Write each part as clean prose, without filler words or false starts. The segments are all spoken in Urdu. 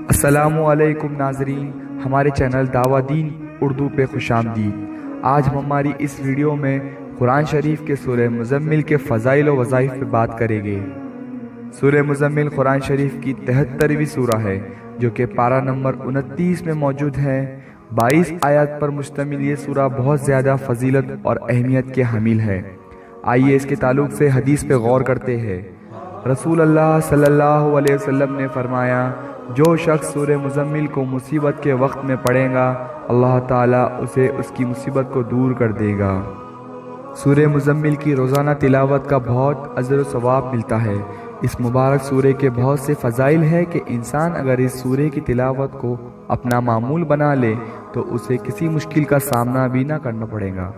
السلام علیکم ناظرین، ہمارے چینل دعویٰ دین اردو پہ خوش آمدید۔ آج ہم ہماری اس ویڈیو میں قرآن شریف کے سورہ مزمل کے فضائل و وظائف پہ بات کریں گے۔ سورہ مزمل قرآن شریف کی 73ویں سورہ ہے جو کہ پارہ نمبر 29 میں موجود ہے۔ 22 آیات پر مشتمل یہ سورہ بہت زیادہ فضیلت اور اہمیت کے حامل ہے۔ آئیے اس کے تعلق سے حدیث پہ غور کرتے ہیں۔ رسول اللہ صلی اللہ علیہ وسلم نے فرمایا، جو شخص سورہ مزمل کو مصیبت کے وقت میں پڑھے گا، اللہ تعالیٰ اسے اس کی مصیبت کو دور کر دے گا۔ سورہ مزمل کی روزانہ تلاوت کا بہت اجر و ثواب ملتا ہے۔ اس مبارک سورہ کے بہت سے فضائل ہیں کہ انسان اگر اس سورہ کی تلاوت کو اپنا معمول بنا لے تو اسے کسی مشکل کا سامنا بھی نہ کرنا پڑے گا۔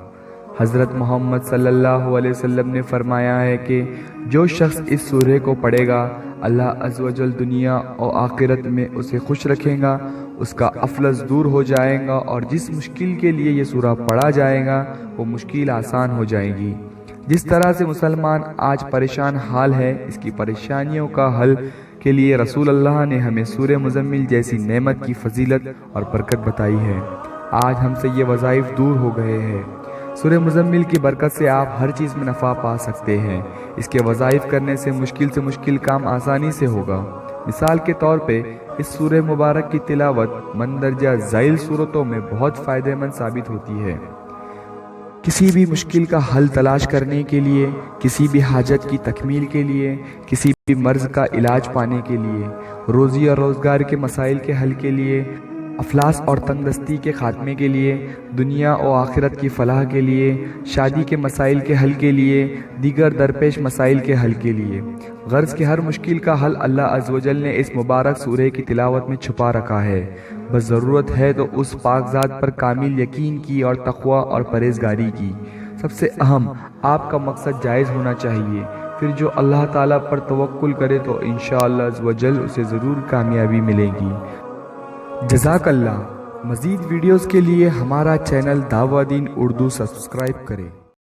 حضرت محمد صلی اللہ علیہ وسلم نے فرمایا ہے کہ جو شخص اس سورہ کو پڑھے گا، اللہ عز و جل دنیا اور آخرت میں اسے خوش رکھے گا، اس کا افلس دور ہو جائے گا، اور جس مشکل کے لیے یہ سورہ پڑھا جائے گا وہ مشکل آسان ہو جائے گی۔ جس طرح سے مسلمان آج پریشان حال ہے، اس کی پریشانیوں کا حل کے لیے رسول اللہ نے ہمیں سورہ مزمل جیسی نعمت کی فضیلت اور برکت بتائی ہے۔ آج ہم سے یہ وظائف دور ہو گئے ہیں۔ سورہ مزمل کی برکت سے آپ ہر چیز میں نفع پا سکتے ہیں۔ اس کے وظائف کرنے سے مشکل کام آسانی سے ہوگا۔ مثال کے طور پہ اس سورہ مبارک کی تلاوت مندرجہ ذیل صورتوں میں بہت فائدہ مند ثابت ہوتی ہے۔ کسی بھی مشکل کا حل تلاش کرنے کے لیے، کسی بھی حاجت کی تکمیل کے لیے، کسی بھی مرض کا علاج پانے کے لیے، روزی اور روزگار کے مسائل کے حل کے لیے، افلاس اور تنگ دستی کے خاتمے کے لیے، دنیا و آخرت کی فلاح کے لیے، شادی کے مسائل کے حل کے لیے، دیگر درپیش مسائل کے حل کے لیے، غرض کہ ہر مشکل کا حل اللہ عز و جل نے اس مبارک سورہ کی تلاوت میں چھپا رکھا ہے۔ بس ضرورت ہے تو اس پاک ذات پر کامل یقین کی اور تقوی اور پرہیزگاری کی۔ سب سے اہم، آپ کا مقصد جائز ہونا چاہیے۔ پھر جو اللہ تعالیٰ پر توکل کرے تو انشاءاللہ عز و جل اسے ضرور کامیابی ملے گی۔ جزاک اللہ۔ مزید ویڈیوز کے لیے ہمارا چینل دعویٰ دین اردو سبسکرائب کریں۔